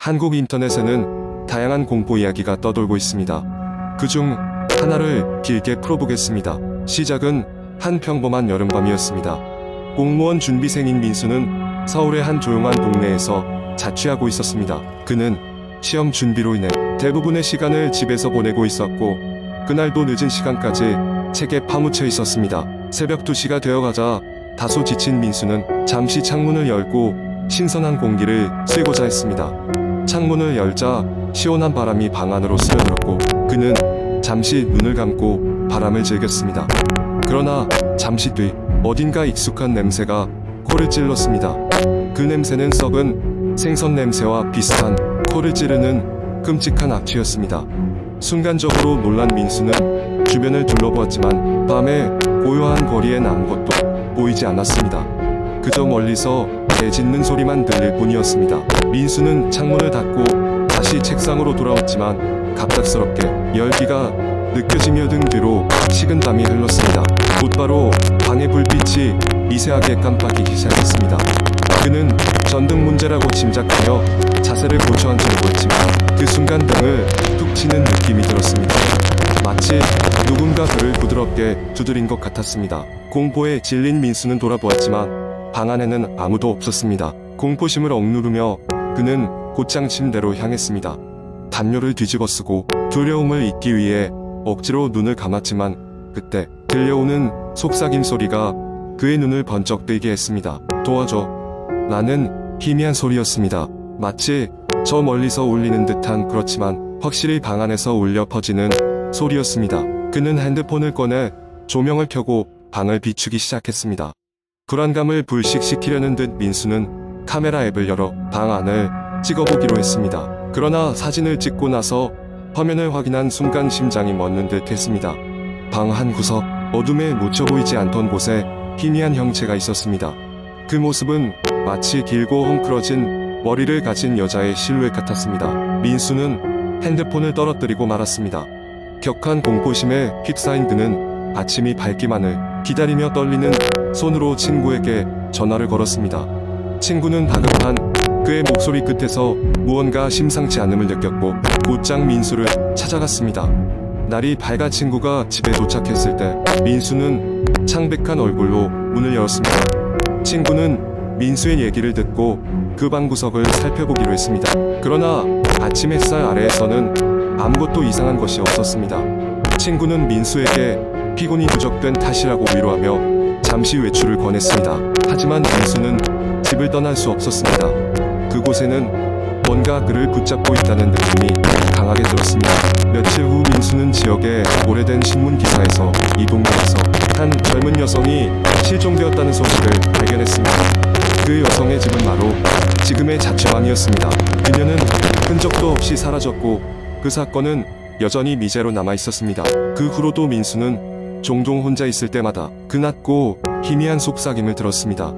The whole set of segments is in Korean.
한국 인터넷에는 다양한 공포 이야기가 떠돌고 있습니다. 그중 하나를 길게 풀어보겠습니다. 시작은 한 평범한 여름밤이었습니다. 공무원 준비생인 민수는 서울의 한 조용한 동네에서 자취하고 있었습니다. 그는 시험 준비로 인해 대부분의 시간을 집에서 보내고 있었고, 그날도 늦은 시간까지 책에 파묻혀 있었습니다. 새벽 2시가 되어가자 다소 지친 민수는 잠시 창문을 열고 신선한 공기를 쐬고자 했습니다. 창문을 열자 시원한 바람이 방 안으로 스며들었고, 그는 잠시 눈을 감고 바람을 즐겼습니다. 그러나 잠시 뒤 어딘가 익숙한 냄새가 코를 찔렀습니다. 그 냄새는 썩은 생선 냄새와 비슷한 코를 찌르는 끔찍한 악취였습니다. 순간적으로 놀란 민수는 주변을 둘러보았지만 밤에 고요한 거리엔 아무것도 보이지 않았습니다. 그저 멀리서 개 짖는 소리만 들릴 뿐이었습니다. 민수는 창문을 닫고 다시 책상으로 돌아왔지만 갑작스럽게 열기가 느껴지며 등 뒤로 식은땀이 흘렀습니다. 곧바로 방의 불빛이 미세하게 깜빡이기 시작했습니다. 그는 전등 문제라고 짐작하며 자세를 고쳐 앉으려고 했지만 그 순간 등을 툭 치는 느낌이 들었습니다. 마치 누군가 그를 부드럽게 두드린 것 같았습니다. 공포에 질린 민수는 돌아보았지만 방 안에는 아무도 없었습니다. 공포심을 억누르며 그는 곧장 침대로 향했습니다. 담요를 뒤집어 쓰고 두려움을 잊기 위해 억지로 눈을 감았지만 그때 들려오는 속삭임 소리가 그의 눈을 번쩍 뜨게 했습니다. 도와줘. 라는 희미한 소리였습니다. 마치 저 멀리서 울리는 듯한, 그렇지만 확실히 방 안에서 울려 퍼지는 소리였습니다. 그는 핸드폰을 꺼내 조명을 켜고 방을 비추기 시작했습니다. 불안감을 불식시키려는 듯 민수는 카메라 앱을 열어 방 안을 찍어보기로 했습니다. 그러나 사진을 찍고 나서 화면을 확인한 순간 심장이 멎는 듯 했습니다. 방 한 구석, 어둠에 묻혀 보이지 않던 곳에 희미한 형체가 있었습니다. 그 모습은 마치 길고 헝클어진 머리를 가진 여자의 실루엣 같았습니다. 민수는 핸드폰을 떨어뜨리고 말았습니다. 격한 공포심에 휩싸인 그는 아침이 밝기만을 기다리며 떨리는 손으로 친구에게 전화를 걸었습니다. 친구는 다급한 그의 목소리 끝에서 무언가 심상치 않음을 느꼈고 곧장 민수를 찾아갔습니다. 날이 밝아 친구가 집에 도착했을 때 민수는 창백한 얼굴로 문을 열었습니다. 친구는 민수의 얘기를 듣고 그 방 구석을 살펴보기로 했습니다. 그러나 아침 햇살 아래에서는 아무것도 이상한 것이 없었습니다. 친구는 민수에게 피곤이 누적된 탓이라고 위로하며 잠시 외출을 권했습니다. 하지만 민수는 집을 떠날 수 없었습니다. 그곳에는 뭔가 그를 붙잡고 있다는 느낌이 강하게 들었습니다. 며칠 후 민수는 지역의 오래된 신문 기사에서 이 동네에서 한 젊은 여성이 실종되었다는 소식을 발견했습니다. 그 여성의 집은 바로 지금의 자취방이었습니다. 그녀는 흔적도 없이 사라졌고 그 사건은 여전히 미제로 남아있었습니다. 그 후로도 민수는 종종 혼자 있을 때마다 그낮고 희미한 속삭임을 들었습니다.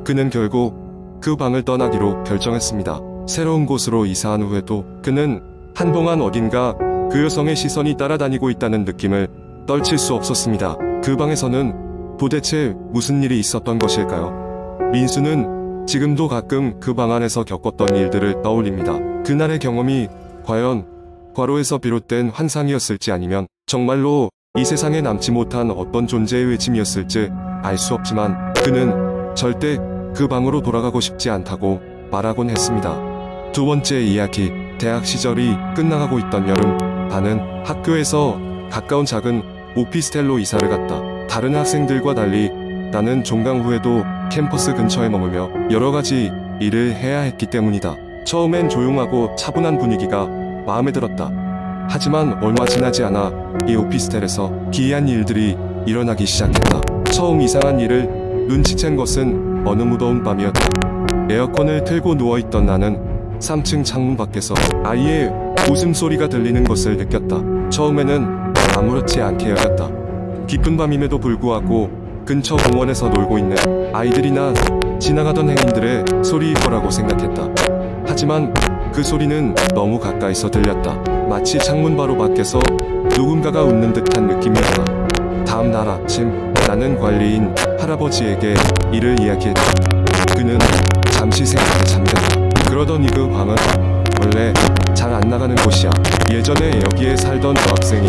그는 결국 그 방을 떠나기로 결정했습니다. 새로운 곳으로 이사한 후에도 그는 한동안 어딘가 그 여성의 시선이 따라다니고 있다는 느낌을 떨칠 수 없었습니다. 그 방에서는 도대체 무슨 일이 있었던 것일까요? 민수는 지금도 가끔 그 방 안에서 겪었던 일들을 떠올립니다. 그날의 경험이 과연 과로에서 비롯된 환상이었을지, 아니면 정말로 이 세상에 남지 못한 어떤 존재의 외침이었을지 알 수 없지만 그는 절대 그 방으로 돌아가고 싶지 않다고 말하곤 했습니다. 두 번째 이야기. 대학 시절이 끝나가고 있던 여름, 나는 학교에서 가까운 작은 오피스텔로 이사를 갔다. 다른 학생들과 달리 나는 종강 후에도 캠퍼스 근처에 머물며 여러가지 일을 해야 했기 때문이다. 처음엔 조용하고 차분한 분위기가 마음에 들었다. 하지만 얼마 지나지 않아 이 오피스텔에서 기이한 일들이 일어나기 시작했다. 처음 이상한 일을 눈치챈 것은 어느 무더운 밤이었다. 에어컨을 틀고 누워있던 나는 3층 창문 밖에서 아이의 웃음소리가 들리는 것을 느꼈다. 처음에는 아무렇지 않게 여겼다. 깊은 밤임에도 불구하고 근처 공원에서 놀고 있는 아이들이나 지나가던 행인들의 소리일 거라고 생각했다. 하지만 그 소리는 너무 가까이서 들렸다. 마치 창문 바로 밖에서 누군가가 웃는 듯한 느낌이었다. 다음 날 아침, 나는 관리인 할아버지에게 이를 이야기했다. 그는 잠시 생각에 잠겼다. 그러더니 그 방은 원래 곳이야. 예전에 여기에 살던 여학생이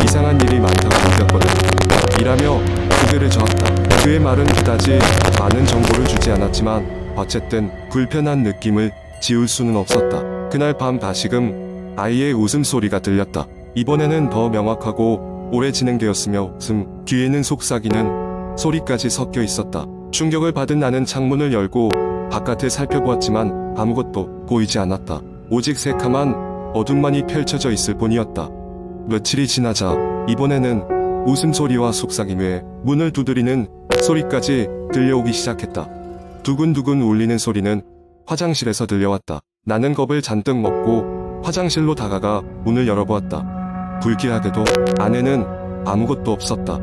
이상한 일이 많다고 느꼈거든. 이라며 고개를 저었다. 그의 말은 그다지 많은 정보를 주지 않았지만 어쨌든 불편한 느낌을 지울 수는 없었다. 그날 밤 다시금 아이의 웃음소리가 들렸다. 이번에는 더 명확하고 오래 진행되었으며 귀에는 속삭이는 소리까지 섞여 있었다. 충격을 받은 나는 창문을 열고 바깥을 살펴보았지만 아무것도 보이지 않았다. 오직 새카만 어둠만이 펼쳐져 있을 뿐이었다. 며칠이 지나자 이번에는 웃음소리와 속삭임 외에 문을 두드리는 소리까지 들려오기 시작했다. 두근두근 울리는 소리는 화장실에서 들려왔다. 나는 겁을 잔뜩 먹고 화장실로 다가가 문을 열어보았다. 불길하게도 안에는 아무것도 없었다.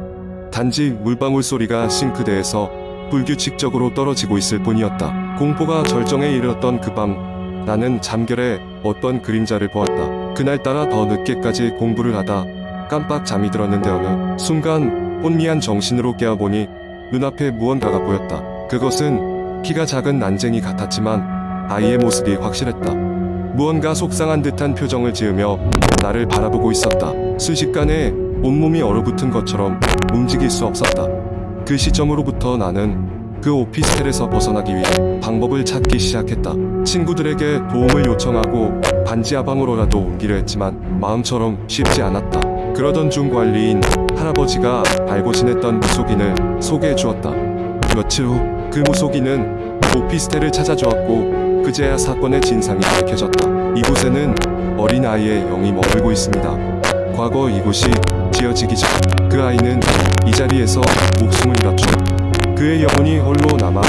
단지 물방울 소리가 싱크대에서 불규칙적으로 떨어지고 있을 뿐이었다. 공포가 절정에 이르렀던 그 밤, 나는 잠결에 어떤 그림자를 보았다. 그날따라 더 늦게까지 공부를 하다 깜빡 잠이 들었는데 어느 순간 혼미한 정신으로 깨어보니 눈앞에 무언가가 보였다. 그것은 키가 작은 난쟁이 같았지만 아이의 모습이 확실했다. 무언가 속상한 듯한 표정을 지으며 나를 바라보고 있었다. 순식간에 온몸이 얼어붙은 것처럼 움직일 수 없었다. 그 시점으로부터 나는 그 오피스텔에서 벗어나기 위해 방법을 찾기 시작했다. 친구들에게 도움을 요청하고 반지하방으로라도 옮기려 했지만 마음처럼 쉽지 않았다. 그러던 중 관리인 할아버지가 알고 지냈던 무속인을 소개해 주었다. 며칠 후 그 무속인은 오피스텔을 찾아주었고 그제야 사건의 진상이 밝혀졌다. 이곳에는 어린아이의 영이 머물고 있습니다. 과거 이곳이 지어지기 전 그 아이는 이 자리에서 목숨을 잃었죠. 그의 영혼이 홀로 남아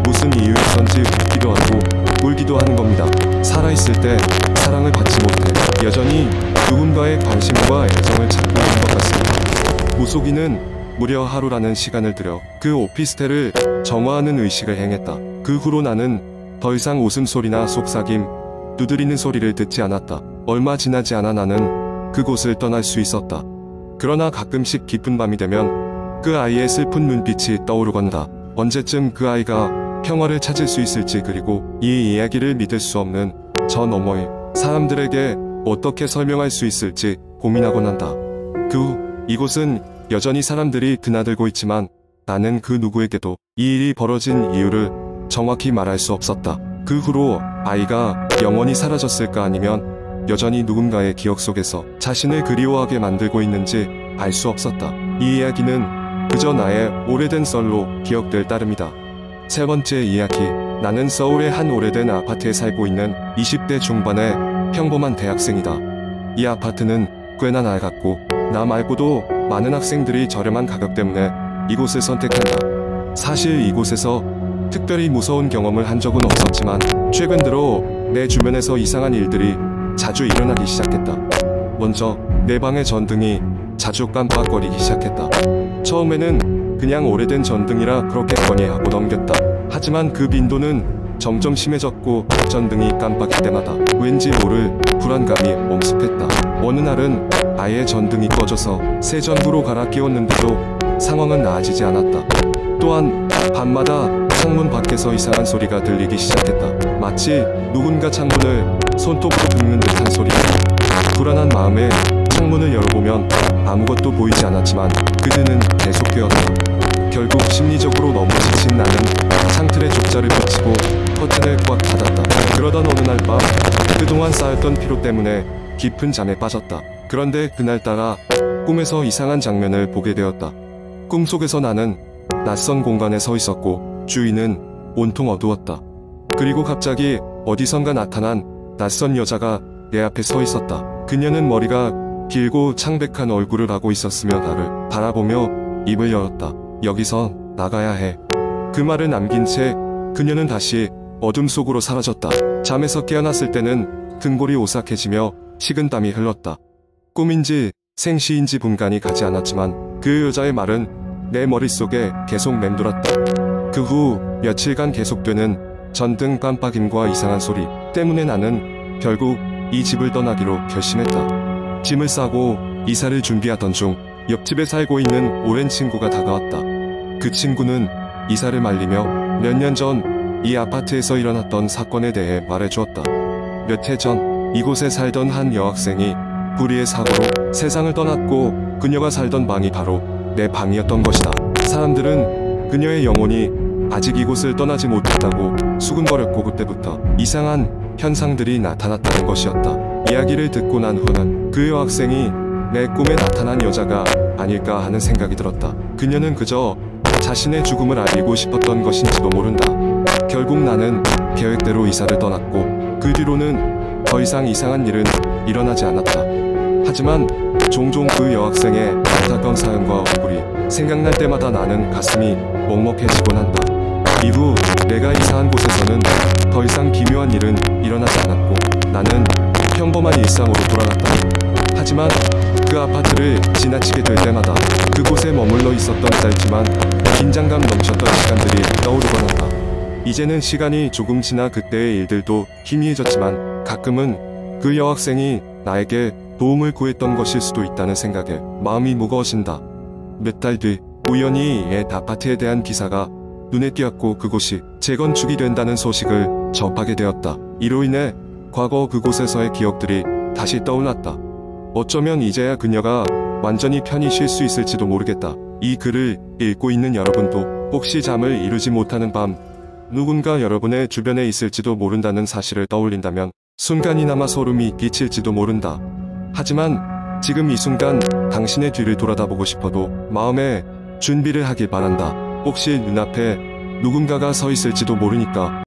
무슨 이유에선지 웃기도 하고 울기도 하는 겁니다. 살아있을 때 사랑을 받지 못해 여전히 누군가의 관심과 애정을 찾고 있는 것 같습니다. 무속인은 무려 하루라는 시간을 들여 그 오피스텔을 정화하는 의식을 행했다. 그 후로 나는 더 이상 웃음소리나 속삭임, 두드리는 소리를 듣지 않았다. 얼마 지나지 않아 나는 그곳을 떠날 수 있었다. 그러나 가끔씩 깊은 밤이 되면 그 아이의 슬픈 눈빛이 떠오르건다. 언제쯤 그 아이가 평화를 찾을 수 있을지, 그리고 이 이야기를 믿을 수 없는 저 너머의 사람들에게 어떻게 설명할 수 있을지 고민하곤 한다. 그 후 이곳은 여전히 사람들이 드나들고 있지만 나는 그 누구에게도 이 일이 벌어진 이유를 정확히 말할 수 없었다. 그 후로 아이가 영원히 사라졌을까, 아니면 여전히 누군가의 기억 속에서 자신을 그리워하게 만들고 있는지 알 수 없었다. 이 이야기는 그저 나의 오래된 썰로 기억될 따름이다. 세 번째 이야기. 나는 서울의 한 오래된 아파트에 살고 있는 20대 중반의 평범한 대학생이다. 이 아파트는 꽤나 낡았고 나 말고도 많은 학생들이 저렴한 가격 때문에 이곳을 선택한다. 사실 이곳에서 특별히 무서운 경험을 한 적은 없었지만 최근 들어 내 주변에서 이상한 일들이 자주 일어나기 시작했다. 먼저 내 방의 전등이 자주 깜빡거리기 시작했다. 처음에는 그냥 오래된 전등이라 그렇겠거니 하고 넘겼다. 하지만 그 빈도는 점점 심해졌고 전등이 깜빡일 때마다 왠지 모를 불안감이 엄습했다. 어느 날은 아예 전등이 꺼져서 새 전구로 갈아 끼웠는데도 상황은 나아지지 않았다. 또한 밤마다 창문 밖에서 이상한 소리가 들리기 시작했다. 마치 누군가 창문을 손톱으로 긁는 듯한 소리다. 불안한 마음에 창문을 열어보면 아무것도 보이지 않았지만 그들은 계속되었다. 결국 심리적으로 너무 지친 나는 창틀에 족자를 붙이고 커튼을 꽉 닫았다. 그러던 어느 날 밤, 그동안 쌓였던 피로 때문에 깊은 잠에 빠졌다. 그런데 그날따라 꿈에서 이상한 장면을 보게 되었다. 꿈속에서 나는 낯선 공간에 서 있었고 주위는 온통 어두웠다. 그리고 갑자기 어디선가 나타난 낯선 여자가 내 앞에 서 있었다. 그녀는 머리가 길고 창백한 얼굴을 하고 있었으며 나를 바라보며 입을 열었다. 여기서 나가야 해. 그 말을 남긴 채 그녀는 다시 어둠 속으로 사라졌다. 잠에서 깨어났을 때는 등골이 오싹해지며 식은땀이 흘렀다. 꿈인지 생시인지 분간이 가지 않았지만 그 여자의 말은 내 머릿속에 계속 맴돌았다. 그 후 며칠간 계속되는 전등 깜빡임과 이상한 소리 때문에 나는 결국 이 집을 떠나기로 결심했다. 짐을 싸고 이사를 준비하던 중 옆집에 살고 있는 오랜 친구가 다가왔다. 그 친구는 이사를 말리며 몇 년 전 이 아파트에서 일어났던 사건에 대해 말해주었다. 몇 해 전 이곳에 살던 한 여학생이 불의의 사고로 세상을 떠났고 그녀가 살던 방이 바로 내 방이었던 것이다. 사람들은 그녀의 영혼이 아직 이곳을 떠나지 못했다고 수군거렸고 그때부터 이상한 현상들이 나타났다는 것이었다. 이야기를 듣고 난 후는 그 여학생이 내 꿈에 나타난 여자가 아닐까 하는 생각이 들었다. 그녀는 그저 자신의 죽음을 알리고 싶었던 것인지도 모른다. 결국 나는 계획대로 이사를 떠났고 그 뒤로는 더 이상 이상한 일은 일어나지 않았다. 하지만 종종 그 여학생의 안타까운 사연과 얼굴이 생각날 때마다 나는 가슴이 먹먹해지곤 한다. 이후 내가 이사한 곳에서는 더 이상 기묘한 일은 일어나지 않았고 나는 평범한 일상으로 돌아갔다. 하지만 그 아파트를 지나치게 될 때마다 그곳에 머물러 있었던 짧지만 긴장감 넘쳤던 시간들이 떠오르곤 한다. 이제는 시간이 조금 지나 그때의 일들도 희미해졌지만 가끔은 그 여학생이 나에게 도움을 구했던 것일 수도 있다는 생각에 마음이 무거워진다. 몇 달 뒤 우연히 옛 아파트에 대한 기사가 눈에 띄었고 그곳이 재건축이 된다는 소식을 접하게 되었다. 이로 인해 과거 그곳에서의 기억들이 다시 떠올랐다. 어쩌면 이제야 그녀가 완전히 편히 쉴 수 있을지도 모르겠다. 이 글을 읽고 있는 여러분도 혹시 잠을 이루지 못하는 밤 누군가 여러분의 주변에 있을지도 모른다는 사실을 떠올린다면 순간이나마 소름이 끼칠지도 모른다. 하지만 지금 이 순간 당신의 뒤를 돌아다보고 싶어도 마음에 준비를 하길 바란다. 혹시 눈앞에 누군가가 서 있을지도 모르니까.